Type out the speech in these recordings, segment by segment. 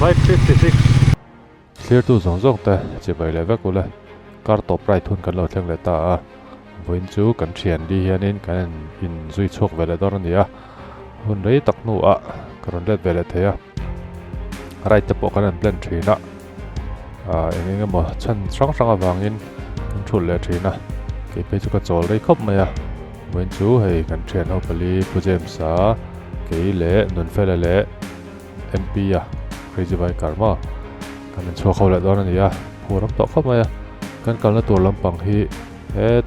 556 clear tu zong zong te chi bai le vek ule kar top right hun kan lo thleng le ta a voin chu kan thian di hianin kan in zui chok vele dor ania hun rei tak nu a karon let vele theya right te po kan an plan thina engenge mo chan sang sang awangin kan thul le thina ke pe chu ka chol rei khop maya voin chu hei kan thian ho pali pujem sa ke le nun fele le mp a crazy bai karma kan an chua kho le dor ania puram to khop maya kan kalna tur lampang hi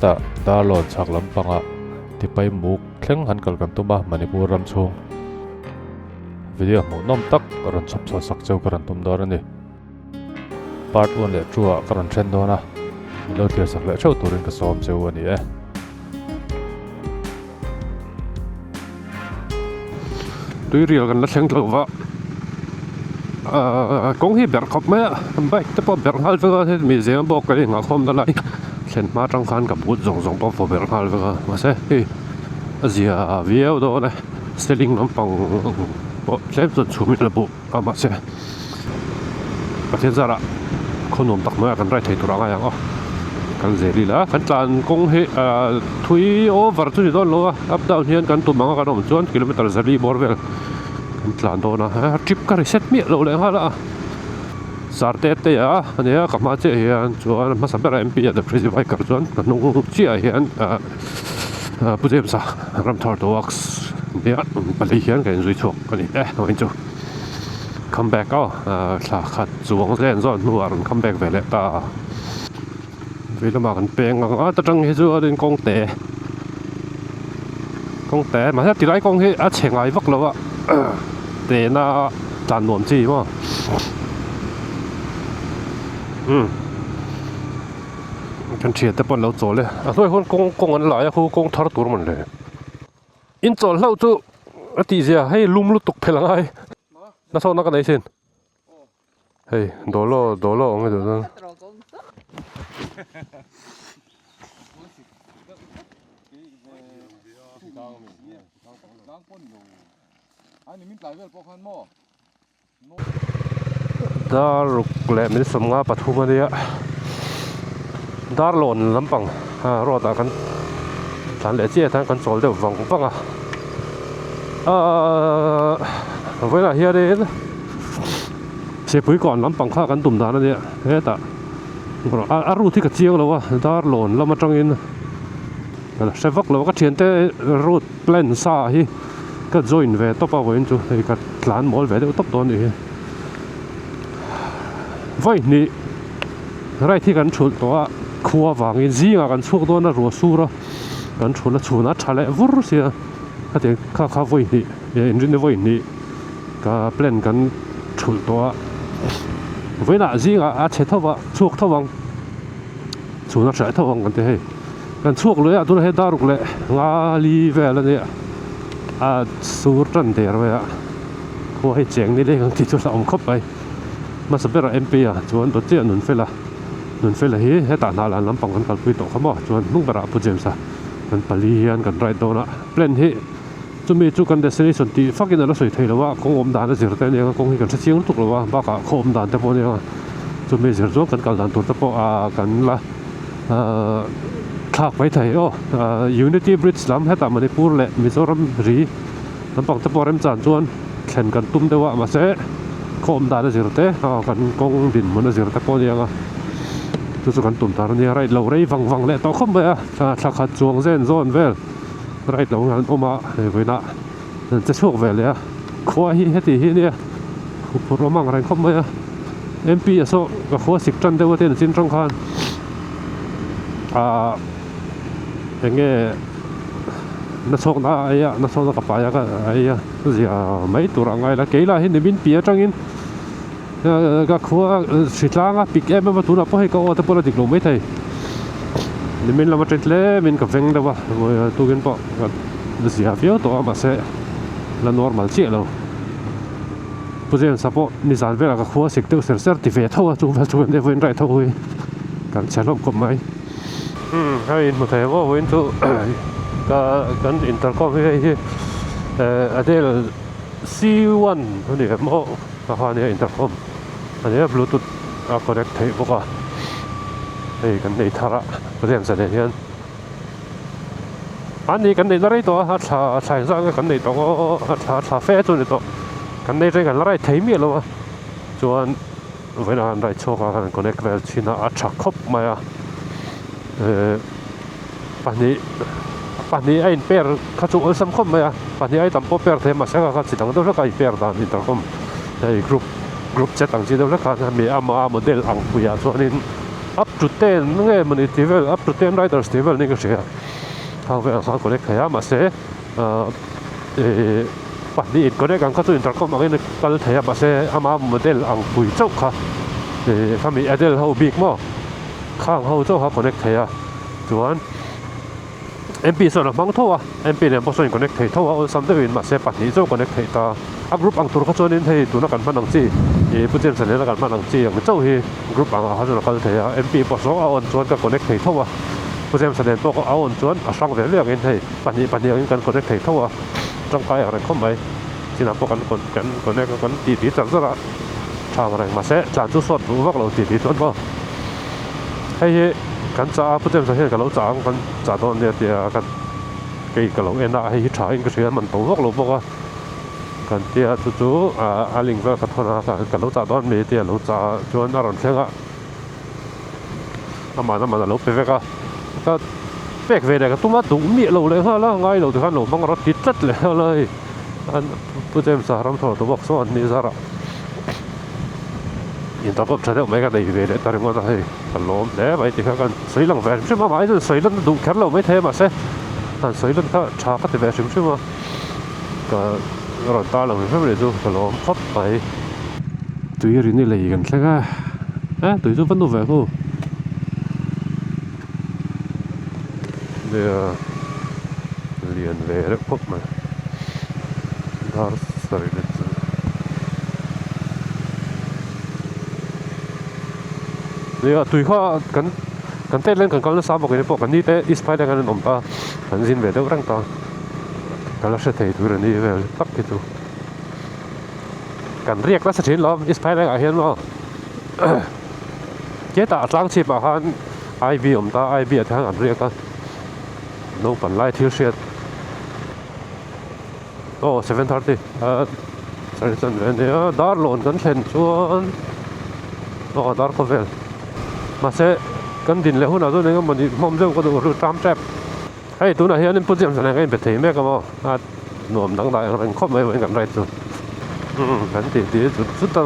ta dalon chak lampanga tipai muk thleng han kal kan tuma manipur ram chung video mo nom tak ron chop so sak cheu karan tum dor ani part 1 le chua karan chen dona lo thir sak le cheu turin ka som cheu ani tui riel kan la thleng tlo wa kong hi ber khop me bai te po ber hal ve he museum bok ka nga khom da lai thlen ma tang khan ka but zong zong po ber hal ve ma se hi azia video do ne selling lampang po tlep zo chumi la bu ma se ka the zara khonom tak ma kan rai thei tura nga yang kan zeli la kan tlan kong hi thui over tu don lo up down hian kan tu manga ka rom chuan kilometer zali bor vel tlan do na trip ka reset mi lo le hala sarte te ya ania ka ma che hian chuan ma sa bera mp da prezi vai kar chuan ka nu chi a hian pujem sa ram thar to works dia pali hian ka enjoy chok ka ni no enjoy come back thla khat chuang zen zon nu ar come back vele ta vele ma kan peng ta tang hi chu adin kong te ma sa ti lai kong hi a chengai vak lo wa te na tan nom chi ma kan chia te pon lo chol le a thoi hon kong an la ya khu kong thar tur man le in chol lo chu ati zia hei lum lu tuk phelangai na so na ka nei sin hei dolo ong do na dar le mi som nga pathu ma dia dar lon lampang ro ta kan than le che than kan chol de wang panga với là here đấy sẽ bưởi còn lampang kha kan tum da na dia he ta ru thi ka chiang lo wa dar lon lama tangin la se vak lo ka thian te road plan sa hi ka join ve to pa voin chu ka tlan mol ve de top don ni vai ni rai thi kan chul to khuwa wangin zinga kan chuk do na ro su ra kan chula chuna thale vur sia ka te kha voi ni engine voi ni ka plan kan chul to với là zinga a che thawa chuk thawang chuna thai thawang kan te he kan chuk lo ya tu he daruk le nga li ve la ne sur tran der wa ko he cheng ni le kan ti chu la om khop bai ma sa bera mp chuan to che nun fela hi he ta na la lampang kan kal pui to khamo chuan nung bara pu jem sa kan pali hian kan right dona plan hi chumi chu kan destination ti fakin ala soi thei lawa kong om dan zir te ne kong hi kan sa chiang tuk lawa ba ka khom dan te po ne chumi zir zo kan kal dan tur te po kan la thak bai thai unity bridge lam he ta manipur le mizoram ri lampang te po rem chan chuan thlen kan tum dewa ma se khom da zir te kan kong din mon zir te po ne chu kan tum tar ni right lo rei wang le to khom ba thla khat chuang zen zon vel right lo ngan oma voina che chok vel ya khwa hi heti hi ne puro mang ran khom ba mp so ka khwa sik tran dewa ten chin trong khan enge na sok na aya na so ka pa ya ka aya zia mai turangai la keila hin bin pia tangin ga khua sitlanga pik em ma tuna po he ka o ta politic lo mai thai ni min la ma tretle min ka veng da wa tu gen po ga zia fio to ma se la normal che lo pujen sapo ni zan vela ka khua sik te certificate thawa chu va chu ne voin rai thawi kan chalom ko mai hai mo thai wo voin chu ka kan intercom hi adel C1 อันนี้โม่ราคาเนี่ยอินเตอร์คอมอันนี้บลูทูธคอนเนคเทปก็ไอ้กันในทาระเพื่อนแสดงยันอันนี้กันในอะไรตัวฮัทชาใช้สั่งกันในตัวก็ฮัทชาเฟสตัวนี้ตัวกันในใจกันอะไรเทมีแล้ววะจวนเวลาอะไรโชว์กันคอนเนคเวลชินะอัชชักครบมาปันนี้ไอ้เปิร์ข้าจูสัมคมมาปันนี้ไอ้ตั้มพอเปิร์เทมาเสกข้าสิตังตัวละกันเปิร์ดันอินเตอร์คอมไอ้กรุ๊ปเจ็ดตั้งจีตัวละกันมีโมเดลอังคุยส่วนนี้ up to 10นั่นไงมันอีเลเวล up to 10 riders level นี่ก็เสียเขาไปเอาคอนเนคขยะมาเสกปันนี้อินคอนเนคกันข้าจูอินเตอร์คอมอะไรนี่ก็เลยขยะมาเสกโมเดลอังคุยเจ้าค่ะเขามีเดลเขาบิ๊กมั้งข้างเขาเจ้าเขาคอนเนคขยะส่วน MP ส่วนบางทั่ว MP เนี่ยพอส่วนคอนเนคทั่วสัมเดวินมาเสพปัจจุบันคอนเนคตาอักรุ๊ปอังตัวเขาส่วนนี้ให้ตัวนักการพันนังจีผู้เชี่ยวชาญนักการพันนังจีอย่างเจ้าที่กรุ๊ปอังเขาส่วนเขาเทีย MP พอส่วนเอาอันส่วนกับคอนเนคทั่วผู้เชี่ยวชาญตัวก็เอาอันส่วนสั่งเรื่องนี้ให้ปัจจุบันอย่างกันคอนเนคทั่วร่างกายอะไรเข้าไปที่นั่นพวกกันคอนเนคกันตีจังซะละทางอะไรมาเสพจานจุดสดรู้ว่าเราตีส่วนก็ให้กันจ้าผู้เชี่ยวชาญกันเราจ้างกันจ้าตอนเนี้ยกันcái lồng em đã hay trái cái chuyện mình tổ quốc lục bốcกันเดียจู่ลิงก็ขัดทนกันรู้จักตอนมีเดียรู้จักชวนอารมณ์เชื่อน้ำมันเราไปเวก็เวกก็ตุ้มตุ้มมีเราเลยฮะแล้วไงเราถึงขั้นเราบังรถติดจัดเลยอันผู้เจ้าสารมตัวตัวบอกส่วนนี้สาระอินตาก็ใช้ได้ไม่กันได้เวแต่ถึงว่าจะให้กันล้มแล้วไปที่กันสวยหลังแฟนใช่ไหมหมายถึงสวยหลังดูแค่เราไม่เทมาเซ่但水轮它查嗰條咩嘛？個人打落去翻嚟做個攞撲ไป對人哋嚟緊識對咗分到快好。你連嚟咧撲咪，打死你啫！你對開กันเต้นเล่นกันก็เล่นซ้ำบอกกันนี่พวกกันนี่เต้อิสไปได้กันนมตากันซินเวเดอร์รังตากันลักษณะที่ตัวนี้เวลตักที่ตัวกันเรียกลักษณะที่เราอิสไปได้กันเห็นมั้งเจ้าตาล้างชีพอาหารไอบีอมตาไอบีทางกันเรียกกันน้องปั่นไล่ทิวเชียดโอ้7:30สันสันเวนเนี่ยดาร์ลอนกันเช่นชวนโอ้ดาร์ก็เวลมาเสกันดินเลยหุ่นเอาตัวนี้ก็มันมั่มเรื่องก็ต้องรู้ตามแทบให้ตัวไหนเฮียนี่พูดเสียงแสดงให้เป็นเทแม่ก็มั้งหนุ่มดังได้อะไรครบไม่เหมือนกันไรตัวกันตีสุดตั้ง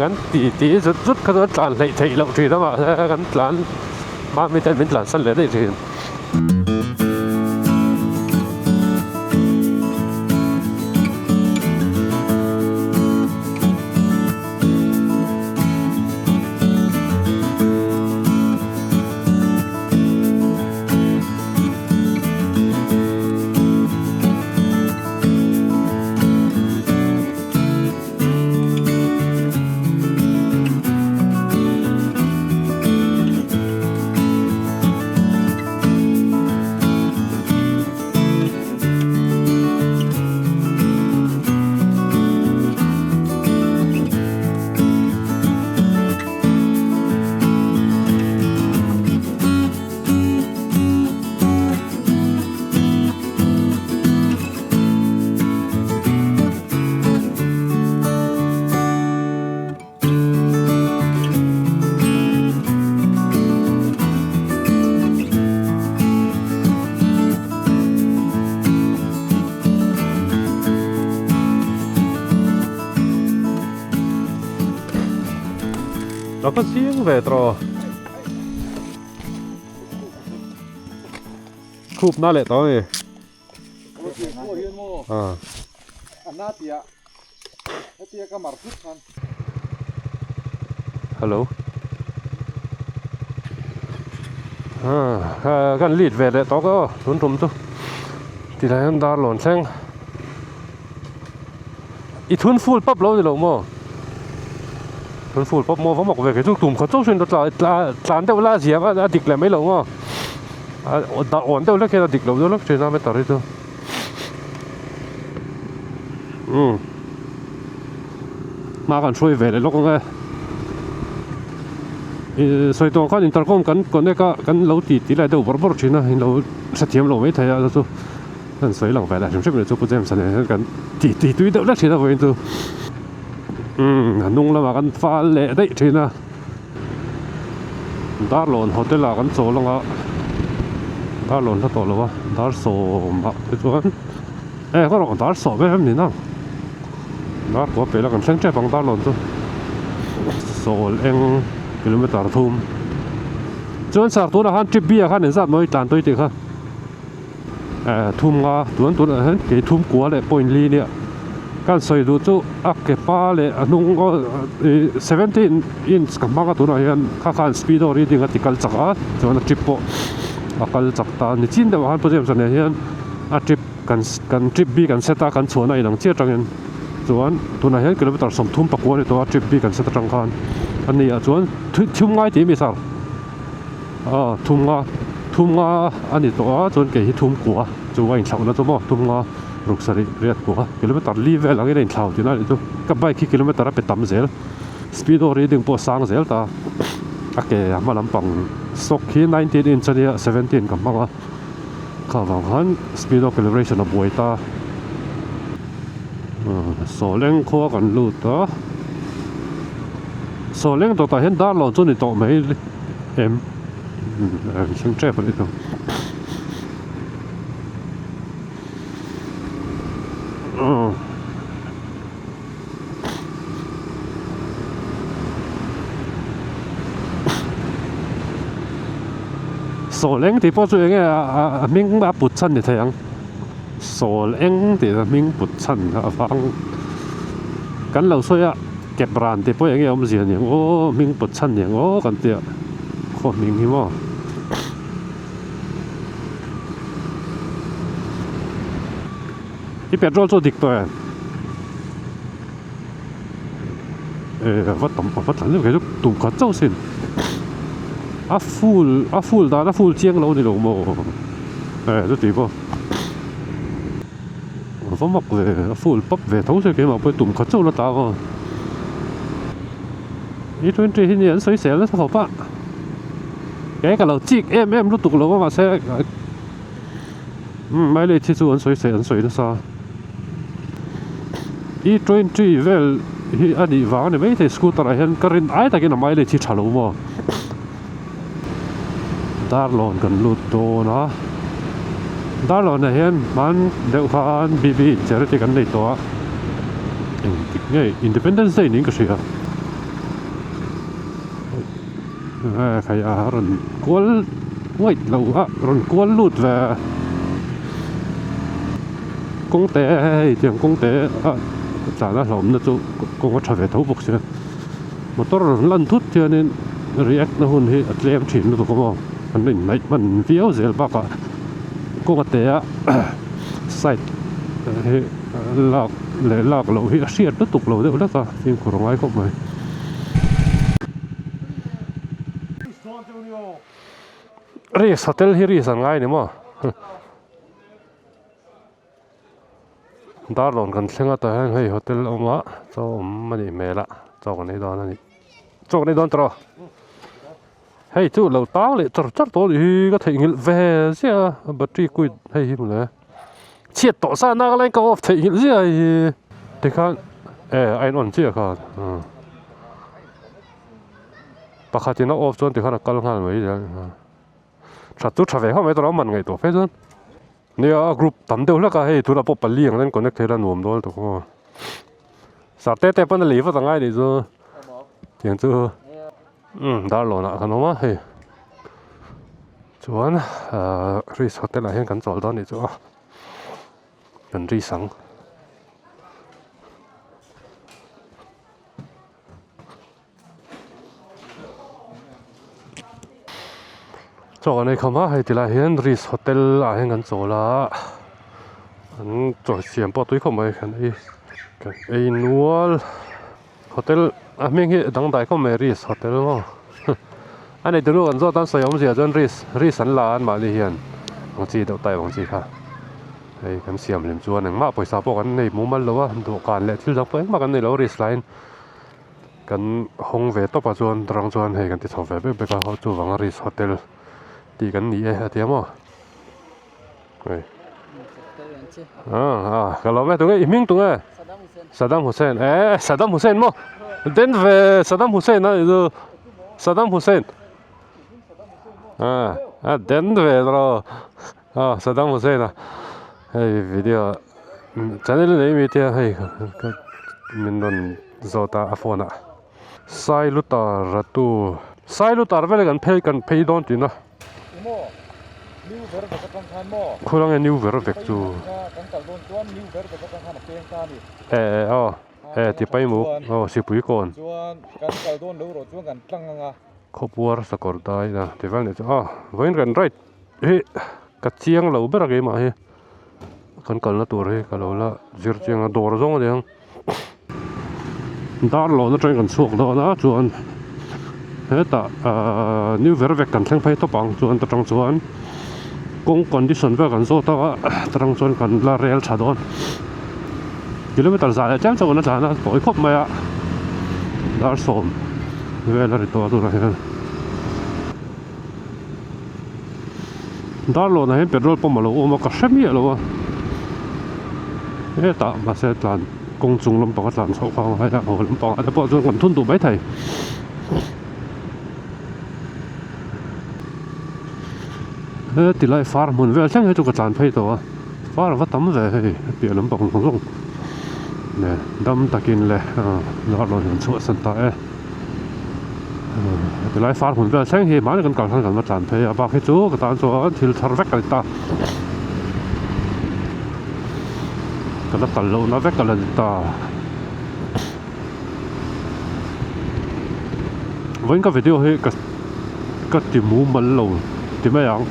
กันตีสุดเขาจะจานเลยทีเราทีแล้วมากันจานบ้านไม่ได้เป็นจานสั้นเลยได้ทีเราก็เสียงเวทรอคูบน่าเละต่อเลยอันน่าเตียเตียก็มาพุทธันฮัลโหลกันลีดเวทเลยต่อก็ทุนทุมตัวที่ไหนกันดาร์หล่นแซงอีทุนฟูลปั๊บเราจะลงมั้งทุนฟูลปั๊บมั้งผมบอกว่าแค่ทุกตุ่มเขาต้องช่วยตัวจานเท่าไรเสียว่าดิกเลยไม่ลงมั้งอ่อนเท่าไรแค่ดิกเราด้วยแล้วเชื่อไม่ต่อเลยตัว mà còn xuôi về để lúc nghe xoay tông con intercom cần đấy cần lâu tí lại đâu bớt chuyện à lâu sát thiêm lâu mấy thầy à rồi cần xoay lòng về lại chúng mình cho bữa xem sản cần tí tuy đâu lắc chuyện à vậy tu nung là mà cần pha lệ đấy chuyện à đã lộn hotel là cần số luôn á đã lộn thắt tổ luôn á đã số mà cái chỗ có lộn đã số với em gì nào đã có phải là cần sáng chế bằng đã lộn tu số em km thum chọn sạc tôi là han trip bia han nên sát mới tàn tôi thì ha thum nga tuần hắn cái thum của lại point ly nè kan soi du chu cái pa le nung 17 inch kam nga tu na hian khan speed reading article chaka chon trip po akal chakta ni chin de han project san hian trip kan trip bi kan seta kan chona inang che tangin chuan tu na hian kilometer som thum pakwa ni to trip bi kan seta tang khan anh này chuan thum ngai ti mi sar thum nga anh này to chuan cái thum của chu anh thau na chu mo thum nga ruk sari riat của kilometer level lang in thau ti na chu ka bai ki kilometer a pe tam zel speed reading po sang zel ta ake ma lam pang sok khi 19 inch ania 17 kam ma ka wang han speed calibration a boi ta so leng kho kan lu ta so leng to ta hen dar lo chu ni to mai em xem trap đi thôi so leng thì bao nhiêu nghe mình đã bút chân thì thấy không so leng thì mình bút chân vang cái lâu xôi áเก็บร้านที่พวกอย่างเงี้ยผมเสียอย่างโอ้มิงปวดชั้นอย่างโอ้กันเตี้ยโคตรมิงหิมะที่เป็นโรลโซดิกตัววัดต่ำวัดหลังเรื่องแค่ตุ่มขัดเจ้าสินฟูลดาฟูลเจียงเราในหลงโมตัวตีป่ะผมบอกเลยฟูลปั๊บเวทเขาใช้เกมมาไปตุ่มขัดเจ้าแล้วตาก็อีทุนที่นี่สวยเสียแล้วเขาป่ะแกกับเราจิกรู้ตุกเราว่ามาเสียไม่เลยที่ส่วนสวยเสียสวยนะซะอีทุนที่เวลอันนี้วางเนี่ยไม่ใช่สกูตเตอร์เห็นก็รินไอ้แต่กินไม่เลยที่ฉลองมั้งดาร์ลอนกันลุดโตนะดาร์ลอนเนี่ยเห็นมันเดี๋ยวกันบีเจอที่กันในตัวอินดิเพนเดนซ์นี่ก็เสียใครรุ่นกวนไว้เรารุ่นกวนลุดแวกงเตะเจียงกงเตะจานละหลอมนะจู่กงวัชเวททุบกเสียมอเตอร์ลั่นทุบเทียนรีแอคนะหุ่นที่อัดเลี้ยมถิ่นนะตัวก็มองมันไม่ไหนมันเฟี้ยวเสียบ้ากะกงเตะใส่ลากเลยลากเราที่เสียดแล้วตกเราเดี๋ยวแล้วก็ยิ่งขรงไว้ก็ไม่รีสโฮเทลที่รีสันไงเนี่ยมั้งดาร์ลอนกันเสียงแต่ให้โฮเทลเอามาจอมันนี่เมล่ะจอกันในดอนนี่จอกันในดอนตรอให้จู่เราตั้งเลยจัดตัวดีก็ถึงเวเสียบัตรกุยให้หิมเลยเชียดต่อซานักอะไรก็ถึงเสียเด็กกันไอ้นนเสียกันปกตินักออฟจนเด็กกันกัลงานไว้เดี๋ยวชัดจุดชัดเวเขาไม่ต้องเอามันไงตัวเฟซเนี่ยกรุ๊ปทำเดียวแล้วก็ให้ทุกระบบเลี้ยงนั่นคอนเนคเทอร์หนุ่มด้วยตัวก็สาเต้เป็นอะไรฟังง่ายดีจ้ะอย่างจ้ะดาร์ลอนขนมเฮ้ยชวนรีสอร์ทอะไรเห็นกันจอดตอนนี้จ้ะเป็นรีสังจอในคำว่าให้ที่ละเห็นรีสอร์ทอะไรกันจอละอันจอดเสียงปอตุ้ยเข้ามากันไอ้นัวโฮเทลไม่เห็นดังใดก็ไม่รีสอร์ทมั้งอันนี้ดูกันจอดตั้งสยามเสียจนรีสันล้านมาเลยเห็นบางทีเดาไตบางทีค่ะ hei kan siam lem chuan engmah paisa pawh kan nei mumal lo a dawhkan leh thil zawk pawh engmah kan nei lo rislain kan hong ve tawpah chuan tarang chuan hei kan ti chho ve bek bek a ho chu Vangaris Hotel tih kan ni e atiam aw hei kalau ve tunge iming tunge Saddam Hussein Saddam Hussein mo den ve Saddam Hussein a itu Saddam Hussein den ve lo Saddam Hussein hei video channel nei mi tia hei min don zota a phone a sai lutar ratu sai lutar vele kan phei don tin a new ver ka kan khan mo khurang e new ver vek chu kan kal don chuan new ver ka kan khan peng ka ni ti pai mu sipui kon chuan kan kal don lo ro chuan kan tlang anga khopur sakor dai na ti val ne chu voin kan right he ka chiang lo bera ge ma he kan kal na tur he ka lo la zir chiang a dor zong deng dar lo na train kan suak do na chuan he ta new ver vek kan thleng phai to pang chuan ta tang chuan kong condition ve kan zo ta tarang chuan kan la rail chadon kilometer za chang chaw na chana poi khop mai a dar som ve la ri to tu na hian dar lo na he petrol pump lo o ma ka shami lo wa e ta ma se tlan kong chung lam pa ka tlan chho khang hai da ho lam pa a po chuan kan thun tu mai thai tilai far mun vel chang he chu ka tlan phei to far va tam ve he pi lam pa khong khong nè dam takin le lo lo hin chu san ta tilai far mun vel chang he ma kan kal kan ma tlan phei a ba he chu ka tan chu thil thar vek ka ta kan tal lo na vek ka la ta voin ka video he ka ti mu mal lo ti mai yang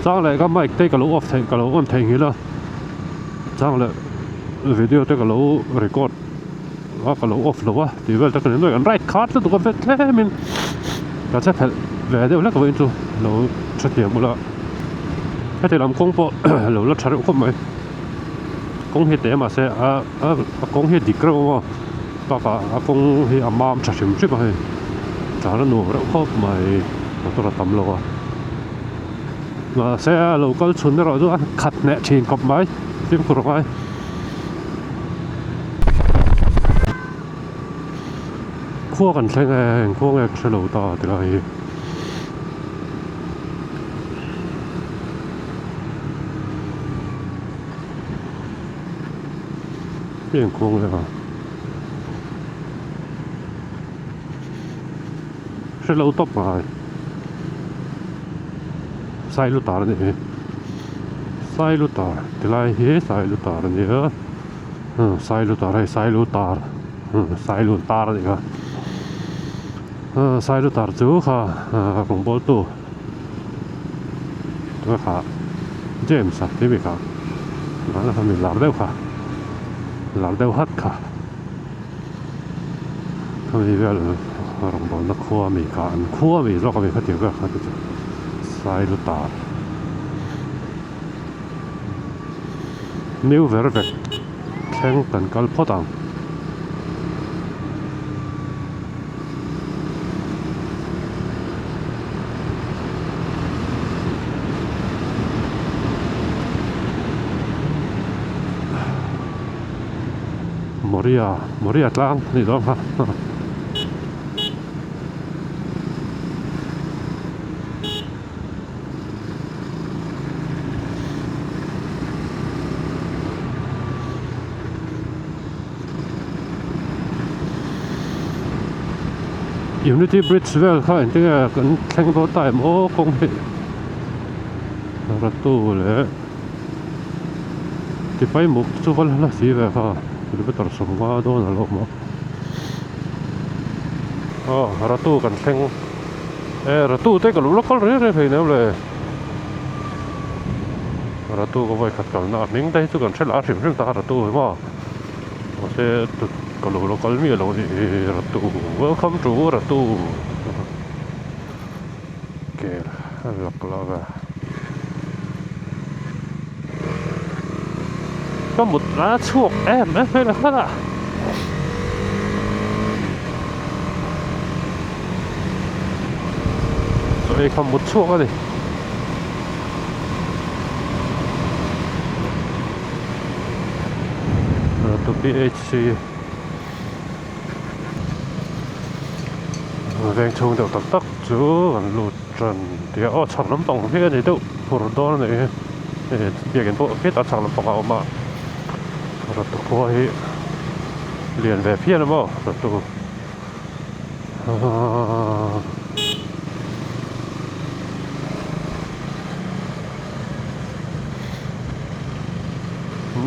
chang le ka mic te ka lo off theng ka lo on theng hi la chang le video te ka lo record ka lo off lo wa ti vel ta kan noi an right card tu ka vet tle min ka cha phel ve de la ka voin chu lo chat ye mu la ka te lam kong po lo la thar khom mai kong he te ma se a kong he dikra mo pa ka a kong he amam chachim chi ba he cha la no ra khop mai to ra tam lo wa mà xe local chun rồi chứ anh khát nè trên cọp máy phim của rồi khua gần xe nghe khua nghe xe lầu to thì là biển khua nghe mà xe lầu top mà sai lutar ni sai lutar tilai he sai lutar ni sai lutar ni ka sai lutar chu kha kong bol tu kha James ti bi kha na ha mi lar deu hat kha mi vel rong bol na khua mi ka an khua mi ro ka mi kha ti ka kha tu sai lutar new vervek theng kan kal photang Moria tlang ni dong ha Unity Bridge vel kha anh tinga kan thleng bo tai mo kong he ra tu le ti pai muk chu wal la si ve kha kilometer som wa do na lo mo ra tu kan thleng ra tu te ka lo kol re re thei ne le ra tu ko voi khat kal na ming dai chu kan thela rim rim ta ra tu mo se tu kalau lokal mi lo ni ratu welcome to ratu okay lak có một lá chuột em ấy hay là khác ạ rồi không một chuột gì to BHC veng chung được tắc tắc chú gần lụt trần thì chẳng lắm bóng cái gì đâu phổ đó này việc cái bộ cái ta chẳng lắm bóng ảo mà rồi tụ coi liền về phía nó rồi tụ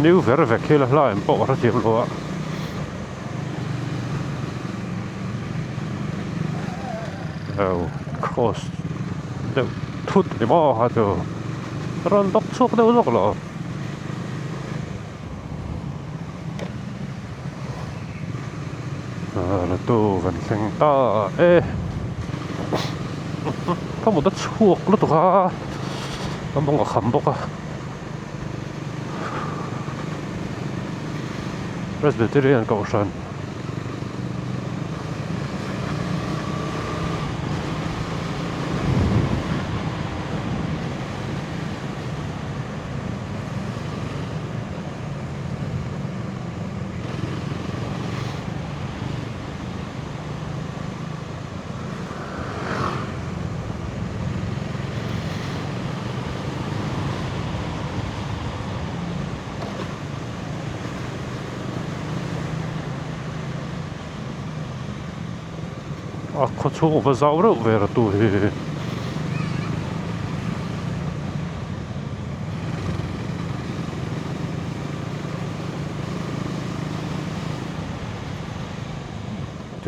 nếu về kia là lại bộ rất nhiều luôn cross đâu thút thì bỏ hả chứ ron tóc suốt đâu rồi lo là tu vẫn sinh ta ê có một đất suốt lúc tụi ha nó mong ở khẩm bốc à Presbyterian Caution có chỗ và giàu đâu về là tụi thì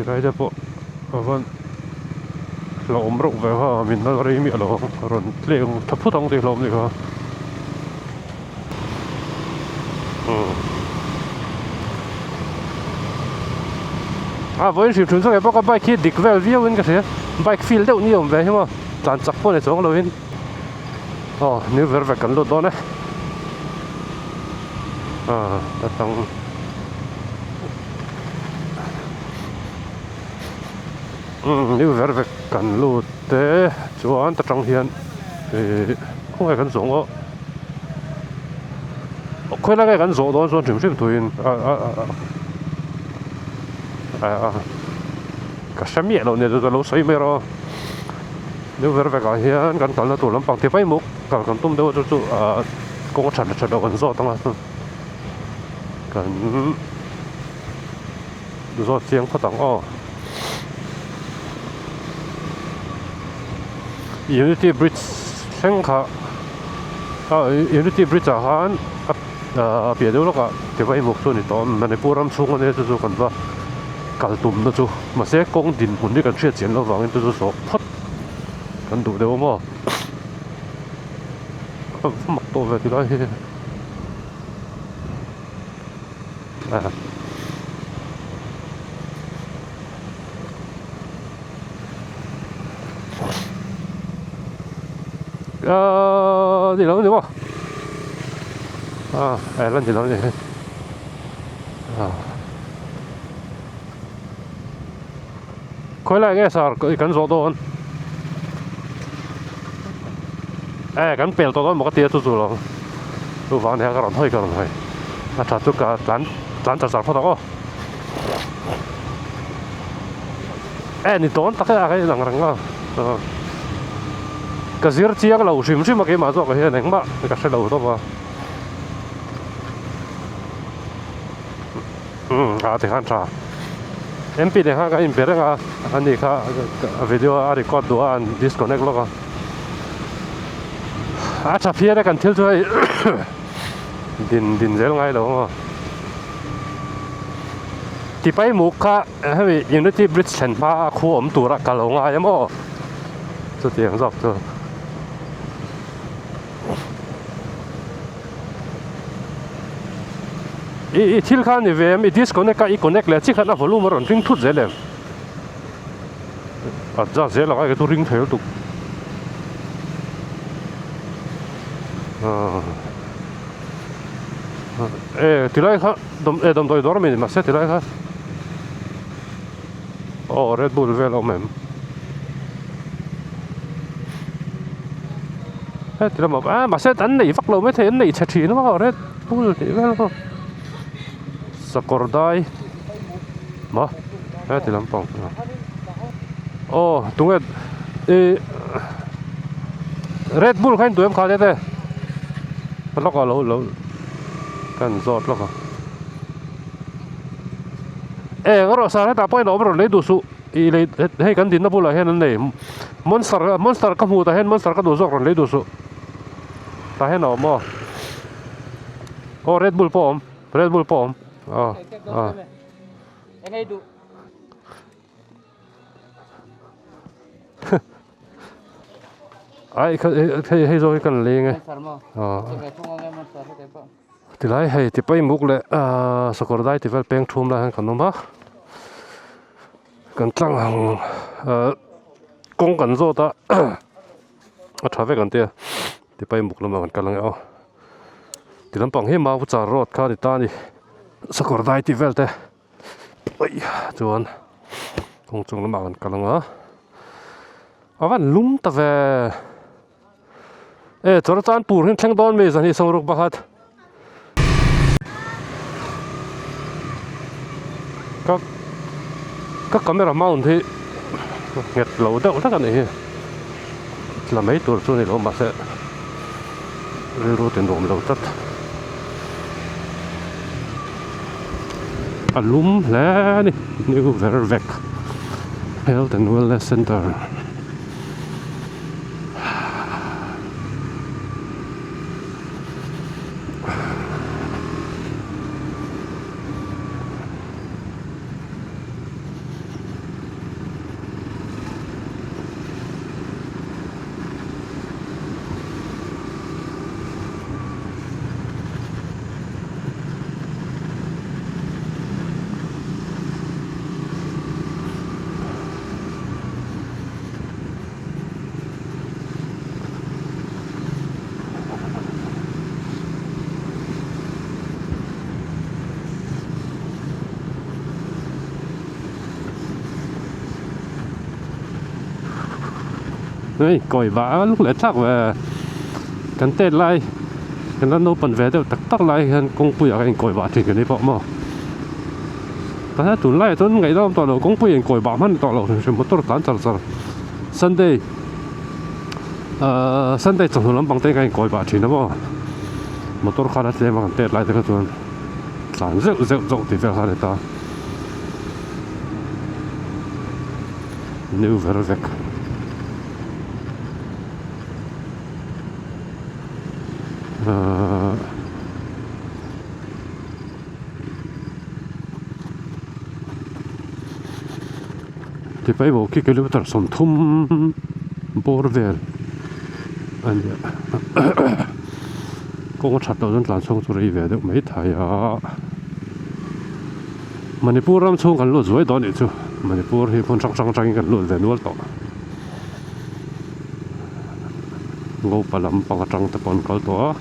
đây là bộ vâng là ôm rộng về ha mình nó đây miệng rồi rồi liền thấp phút không thì làm gì cả với sự chuẩn xác cái bike kia địch về view cái thế bike field đâu nhiều về không dàn chắc phone này xuống rồi nếu về cần lột đó này ta tăng nếu về cần lột thế chỗ anh ta trong hiện thì không phải cần xuống đó khơi là cái cần số đó số chuẩn xác tuổi cái xem nhẹ đâu này rồi lâu say mê rồi nếu về cái hiện cần là tủ lắm bằng thì phải múc cần tôm đâu cho cũng có chặt đầu cần gió tăng là cần gió tiếng phát tăng Unity Bridge 생각 Unity Bridge 한别的那个地方木头你到那里波浪冲的就是很多搞动的就嘛些工地本地个缺钱了房就是说扑跟读的嘛木头的地方đi đâu đi không lên gì đâu đi khối lại nghe sao cái cắn gió to cắn bèo to một cái tia tôi rồi tôi vàng thì cái lòng hơi chặt chút cả chắn chặt phát đó ni tốn tắc cái răng à cái gì chia cái lẩu xìm xìm mà cái mà做cái này mà cái cái lẩu đó mà thì han cha em bị này ha cái em biết rằng anh đi cả video record đó anh disconnect lo cả chả phía đấy cần thiếu thôi din dễ ngay đâu mà thì phải mua cả hay Unity Bridge thành pha khu ẩm tủ ra cả lâu ngay mà cho tiền dọc rồi 이 틸칸이 왜 디스코넥가 이 코넥 레치 하나 볼륨을 링 투 제래 자 제라 가게 또링 돼요 또 thì lại khác đầm đôi đó mình mà sẽ thì lại khác Red Bull về lâu mềm thì là mà sẽ anh này phát lâu mới thấy anh này chặt chẽ nó mà Red Bull thì về lâu Sakordai mà thì làm bằng đúng rồi Red Bull khai tụi em khai thế nó có lâu cần giọt lắm cái đó sao hết apa nó rồi lấy đồ su lấy hay cái gì nó bula hay này monster cái mù ta hay monster cái đồ giọt rồi lấy đồ su ta hay nó mà Red Bull pom hay rồi cần liền nghe thì lại hay thì bây mục lệ Sakordai thì phải bèn thum là cần không bác cần tăng hàng công cần rồi ta trả về cần tiền thì bây mục là mà cần lang thì làm bằng hết máu trả rót khá thì ta đi Sakordai thì về thế ơi chuan công chung là mà cần lang vẫn lúng ta về cho nó tan pur hin thang don me zani sangruk bakhat các camera mount thì ngẹt lâu đâu tất cả này là mấy tuổi rồi này nó mà sẽ rồi tiền đồn lâu tất alum là này new Vervec Health and Wellness Center đấy còi vã lúc lẽ chắc về cái tên lại cái nó nộp về đều tắc lại hơn công bùi ở cái còi vã thì cái này bỏ mà ta thấy tụi lại tôi ngày đó tọa lộ công bùi còi vãมันtọa lộ thì một tổ tán chặt chặt Sunday trong lắm bằng tay cái còi vã thì nó bỏ một tổ khá là thế mà tên lại thì cái tuần sản rượu thì về hai ta new Vervec thì phải bộ cái lưu tờ sòng thum bor về anh cũng chặt đầu dân làm xong rồi về được mấy thầy Manipur làm xong gần lụt rồi đó này chứ Manipur thì còn trăng gần lụt về nuốt đó ngô bà làm bằng trăng tập còn có đó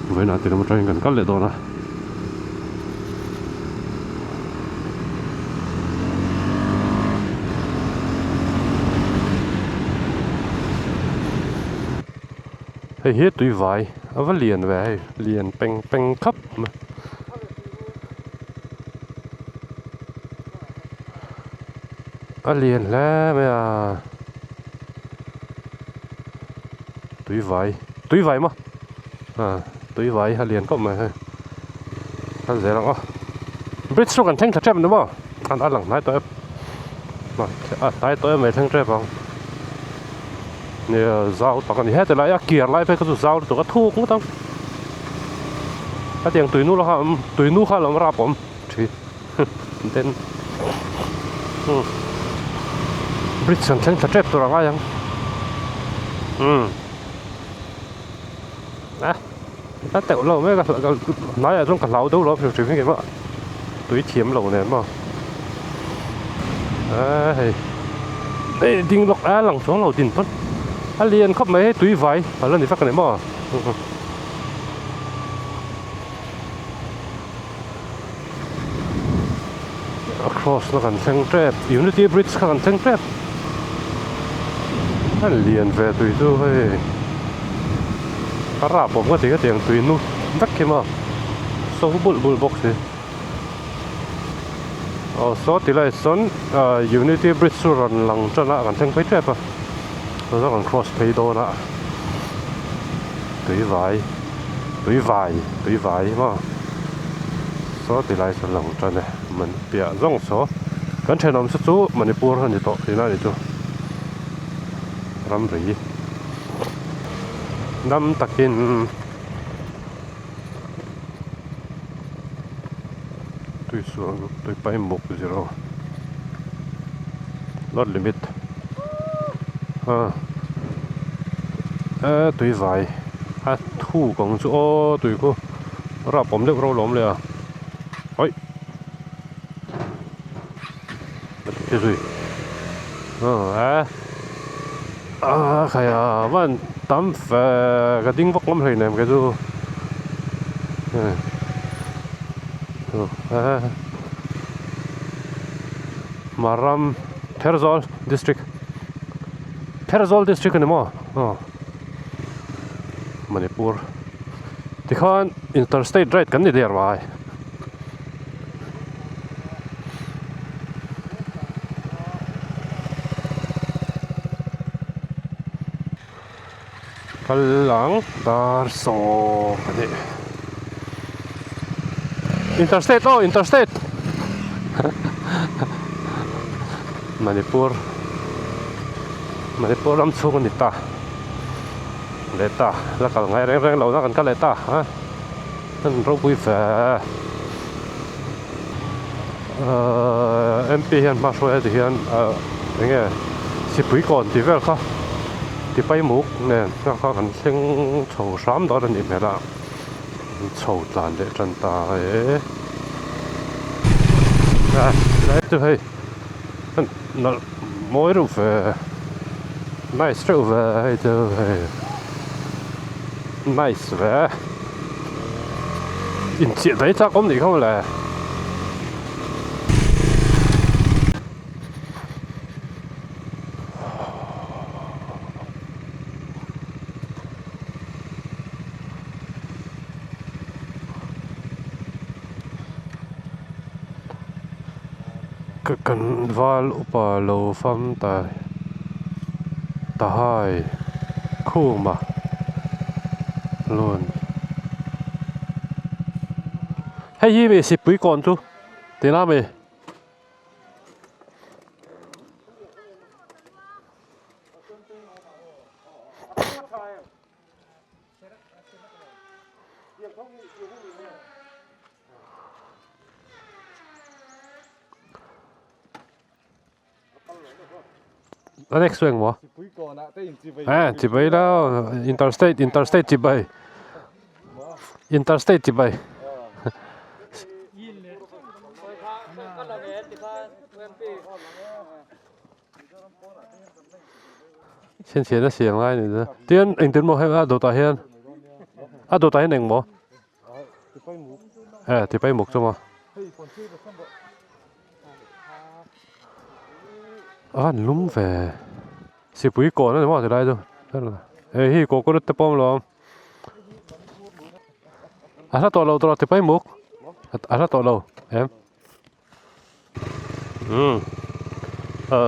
vậy nào thì nó trăng gần cắt lại đó nè hết túi vải vẫn liền về liền beng khắp mà liền là mà túi vải mà túi vải hay liền có mà anh dễ lắm biết số cần thanh thật chém đúng không anh ăn lẳng nãy tôi nãy tôi mấy thanh chém không nè dao tao còn hết rồi lại kia lại phải cái dao tụi cái thu cũng tao cái tiếng tụi nu ha làm rap om thì tên Bridge thanh thật chép tụi nó ta tiểu lâu mấy cái nói là trong cả lâu đâu đó phải chịu cái mà túi thiếm lâu này mà đây tiếng lọc lằng xuống lầu tiền phân liền khắp mấy túi vải và lên thì phát cái này mà cross nó cần theng trap Unity Bridge cần theng trap anh liền về tùy tu hay rạpผมก็ตีก็เตียงtùy nu vắt kia mà số bul box gì số tỷ lệ son Unity Bridge su run lăng cho nó cần theng pay trap à nó cần cross pay đô nè tùy vài mà số tỷ lệ son lăng cho này mình bịa rong số cái trên nằm số mình đi mua hơn thì to thì nào đi cho rắm rỉ năm takin tôi xuống tôi bay một zero not limit tôi vài thu còn chỗ tôi có rạp bấm được rau lốm liền ôi cái gì khai vẫn tắm về cái tiếng vóc lắm hình này cái gì Maram Terzol district này mà Manipur thì con interstate right cái này đẹp vậy Kallang Darso ini interstate Manipur làm xuống người ta leta là cả ngày reng lâu nó cần cái leta ha nên rất vui vẻ MP hiện mà số thì hiện nghe chỉ quý còn thì về không thì bay mục nè nó có cần sinh sầu sám đó là niệm hệ là sầu tàn để chân ta ấy đấy tôi thấy nó mỗi rồi về nice rồi về hay tôi nice về in chuyện đấy chắc cũng thì không là cần val upa lô pham ta hai khu mà luôn hay gì vậy xịt bụi còn chú thế nào vậy anh next swing mà chỉ bay đó interstate chỉ bay interstate chỉ bay xin nó xiềng lại nữa tiên anh tiến một hay đồ tài hiền đồ tài hiền anh mà thì bay mục cho mà lúng về xì bụi cỏ nó mà từ đây thôi hi cỏ có được tập bom luôn sao to lâu to tập mục sao to lâu em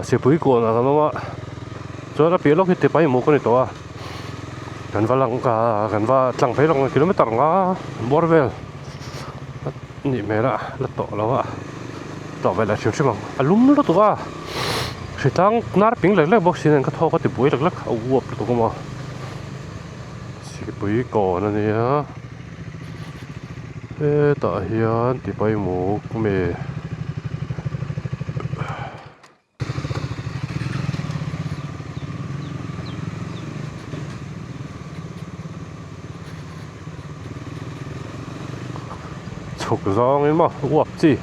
xì bụi cỏ là nó mà cho nó biết lúc khi tập mục cái này to gần vào chẳng phải là km ngã bor về nhị mẹ là to lâu to về là chiều chứ mà lúng nó to chỉ tăng nát pin lệch bốc xin cái thô có thể bụi lệch uộp được không mà chỉ bụi cỏ này nhá tại hiện thì bay mù mề chụp gió ấy mà uộp gì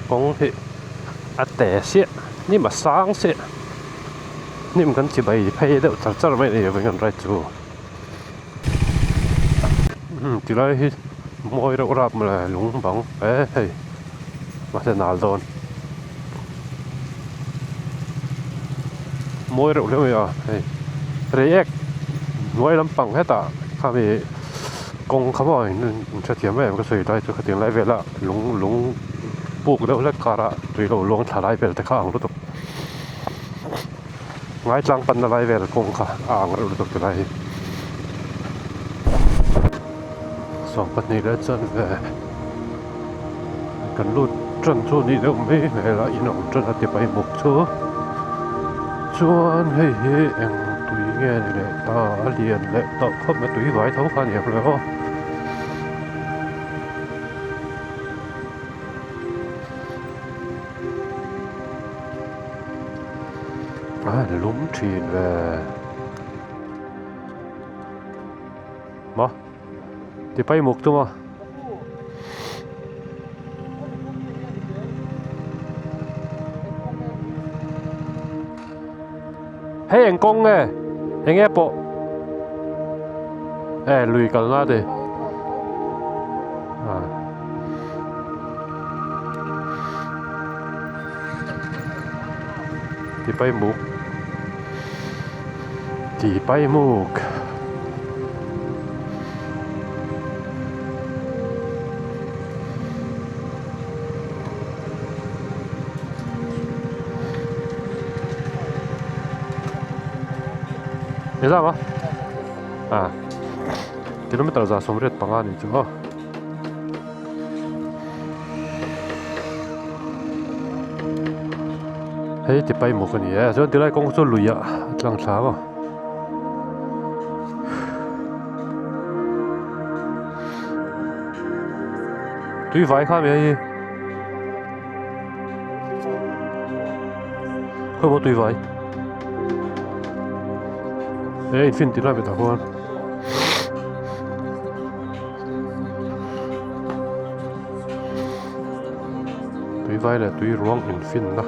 công thì tẻ xe nhưng mà sáng xe nhưng cần chỉ bày pay đâu thật rất là mấy điều với ngân ra chú thì lại môi đâu rạp mà lúng bóng hey mà thế nào rồi môi đâu đâu vậy hey react môi lắm bằng hết à kami công không phải nên sẽ tiêm về cái sợi đây cho cái tiếng lại về là lúng buộc đâu lại cả ra tùy đầu luồng thả lại về thì khác lúc tục ngay trang pan lại về là công cả lúc tục lại song pan này lại chân về cần lút chân chỗ đi đâu mấy về là in ông chân là tiếp bay một chỗ chuan hey em tùy nghe này ta liền lại tạo không mà tùy vải thấu pha nhiều rồi lúng chìm về mà thì bay một thôi mà hey anh công nghe anh nghe bộ lùi cần ra đi thì bay một thì bay một Thế sao mà? Kilometer za somret pangani chứ hả? Hey, thì bay một cái gì á? Rồi từ đây công số lùi ạ, lăng xá vào. Tuy vài khá mấy không có tuy vài. Infinity là bị tao quan. Tuy vài là tuy ruộng Infinity đó.